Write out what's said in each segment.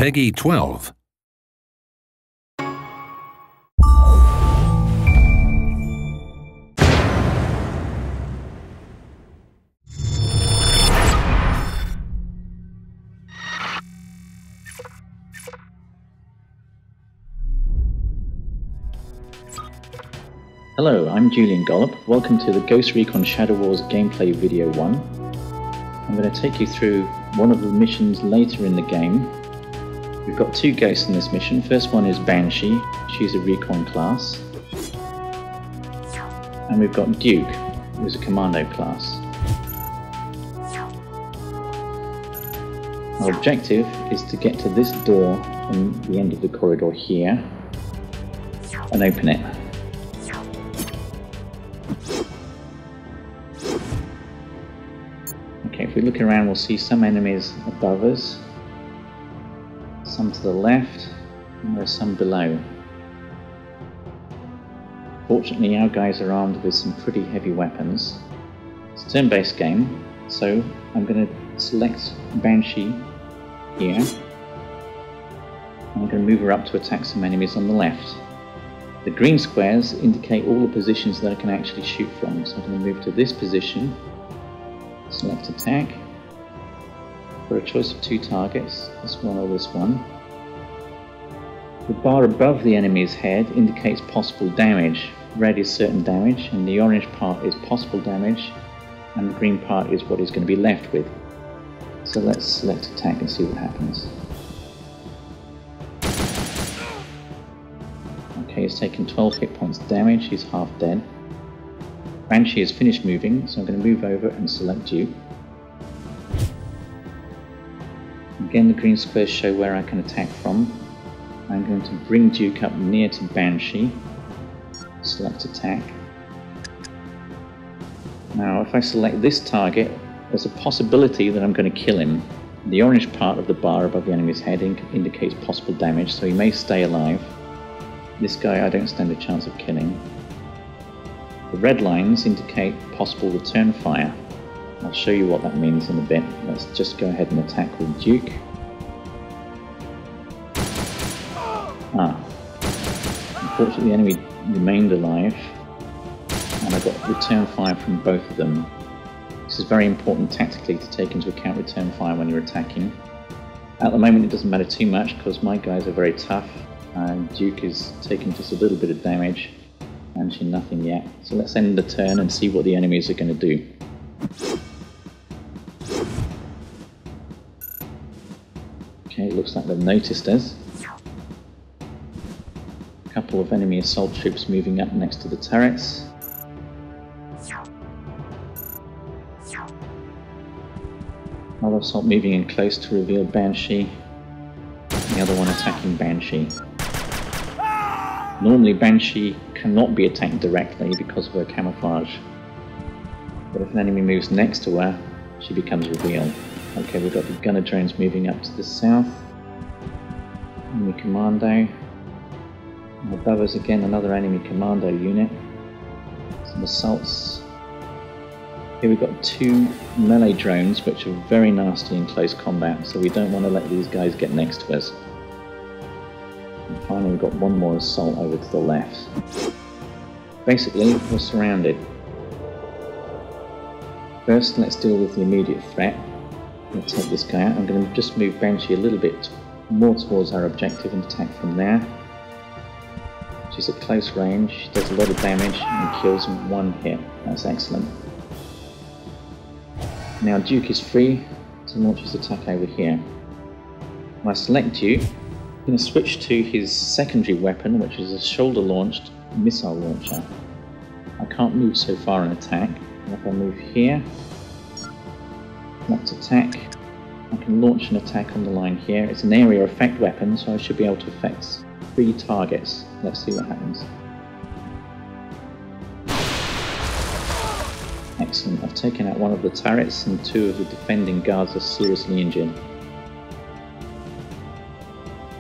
Peggy 12. Hello, I'm Julian Gollop. Welcome to the Ghost Recon Shadow Wars gameplay video 1. I'm going to take you through one of the missions later in the game. We've got two ghosts in this mission. First one is Banshee. She's a Recon class. And we've got Duke, who's a Commando class. Our objective is to get to this door from the end of the corridor here and open it. Okay, if we look around, we'll see some enemies above us, some to the left, and there's some below. Fortunately, our guys are armed with some pretty heavy weapons. It's a turn-based game, so I'm going to select Banshee here. I'm going to move her up to attack some enemies on the left. The green squares indicate all the positions that I can actually shoot from, so I'm going to move to this position. Select attack. For a choice of two targets, this one or this one. The bar above the enemy's head indicates possible damage. Red is certain damage, and the orange part is possible damage, and the green part is what he's going to be left with. So let's select attack and see what happens. Okay, he's taken 12 hit points damage, he's half dead. Banshee has finished moving, so I'm going to move over and select Duke. Again, the green squares show where I can attack from. I'm going to bring Duke up near to Banshee. Select attack. Now, if I select this target, there's a possibility that I'm going to kill him. The orange part of the bar above the enemy's head indicates possible damage, so he may stay alive. This guy I don't stand a chance of killing. The red lines indicate possible return fire. I'll show you what that means in a bit. Let's just go ahead and attack with Duke. Unfortunately the enemy remained alive, and I got return fire from both of them. This is very important tactically to take into account return fire when you're attacking. At the moment it doesn't matter too much because my guys are very tough, and Duke is taking just a little bit of damage. Banshee nothing yet. So let's end the turn and see what the enemies are going to do. Okay, it looks like they've noticed us. A couple of enemy assault troops moving up next to the turrets. Another assault moving in close to reveal Banshee. The other one attacking Banshee. Normally Banshee cannot be attacked directly because of her camouflage, but if an enemy moves next to her, she becomes revealed. Okay, we've got the gunner drones moving up to the south. Enemy commando. And above us again another enemy commando unit. Some assaults. Here we've got two melee drones which are very nasty in close combat, so we don't want to let these guys get next to us. And finally we've got one more assault over to the left. Basically, we're surrounded. First, let's deal with the immediate threat. We'll take this guy out. I'm going to just move Banshee a little bit more towards our objective and attack from there. She's at close range, she does a lot of damage and kills in one hit. That's excellent. Now Duke is free to launch his attack over here. When I select Duke, I'm going to switch to his secondary weapon, which is a shoulder-launched missile launcher. I can't move so far and attack. And if I move here, select attack, I can launch an attack on the line here. It's an area effect weapon, so I should be able to affect 3 targets. Let's see what happens. Excellent, I've taken out one of the turrets and 2 of the defending guards are seriously injured.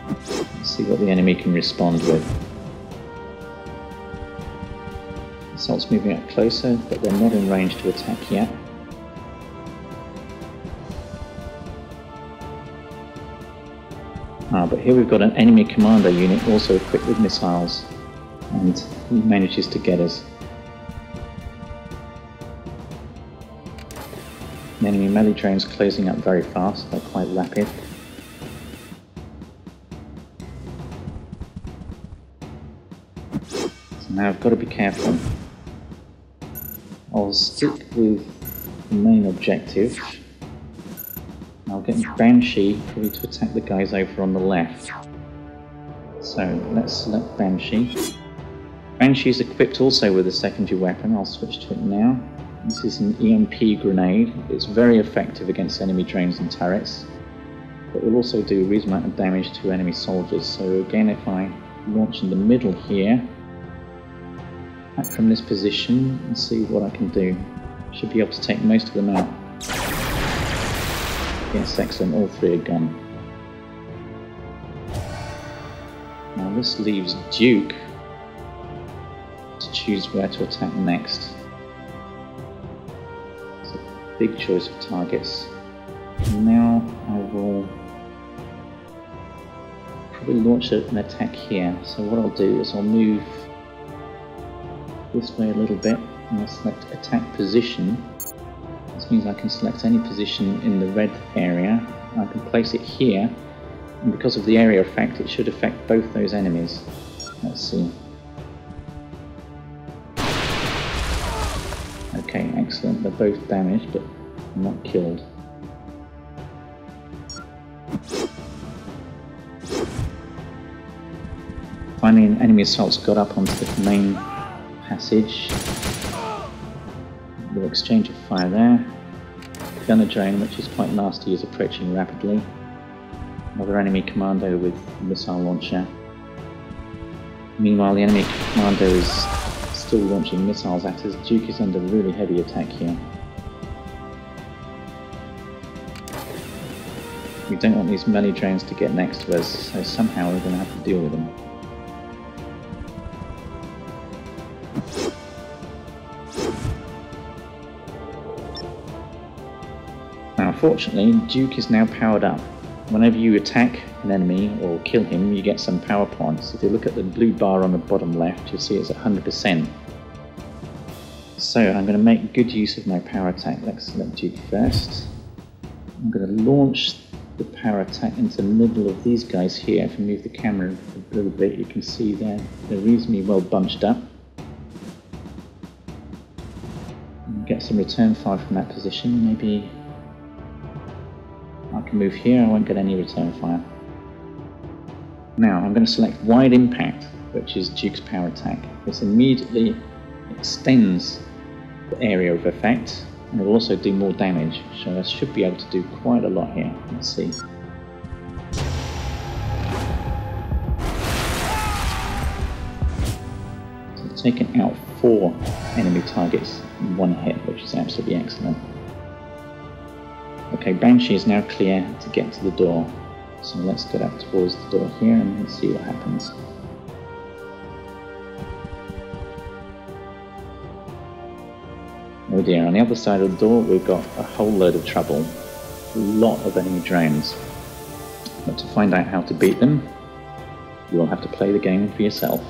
Let's see what the enemy can respond with. Assault's moving up closer, but they're not in range to attack yet. But here we've got an enemy commando unit also equipped with missiles, and he manages to get us. The enemy melee drones closing up very fast, they're quite rapid. So now I've got to be careful. I'll stick with the main objective. I'll get Banshee probably to attack the guys over on the left. So let's select Banshee. Banshee is equipped also with a secondary weapon. I'll switch to it now. This is an EMP grenade. It's very effective against enemy drones and turrets, but will also do a reasonable amount of damage to enemy soldiers. So again, if I launch in the middle here, back from this position and see what I can do. Should be able to take most of them out. Yes, excellent, all three are gone. Now this leaves Duke to choose where to attack next. It's a big choice of targets. And now I will probably launch an attack here. So what I'll do is I'll move this way a little bit and I'll select attack position. This means I can select any position in the red area. I can place it here, and because of the area effect it should affect both those enemies. Let's see. Okay, excellent. They're both damaged but not killed. Finally, an enemy assault's got up onto the main passage. We'll exchange of fire there. Gunner drone, which is quite nasty, is approaching rapidly. Another enemy commando with a missile launcher. Meanwhile, the enemy commando is still launching missiles at us. Duke is under really heavy attack here. We don't want these melee drones to get next to us, so somehow we're going to have to deal with them. Now, fortunately, Duke is now powered up. Whenever you attack an enemy or kill him, you get some power points. If you look at the blue bar on the bottom left, you'll see it's at 100%. So I'm going to make good use of my power attack. Let's select Duke first. I'm going to launch the power attack into the middle of these guys here. If you move the camera a little bit, you can see they're reasonably well bunched up. And get some return fire from that position. Maybe I can move here, I won't get any return fire. Now I'm going to select Wide Impact, which is Duke's power attack. This immediately extends the area of effect, and it will also do more damage, so I should be able to do quite a lot here. Let's see. So I've taken out 4 enemy targets in one hit, which is absolutely excellent. Okay, Banshee is now clear to get to the door, so let's get up towards the door here and let's see what happens. Oh dear, on the other side of the door we've got a whole load of trouble, a lot of enemy drones. But to find out how to beat them, you'll have to play the game for yourself.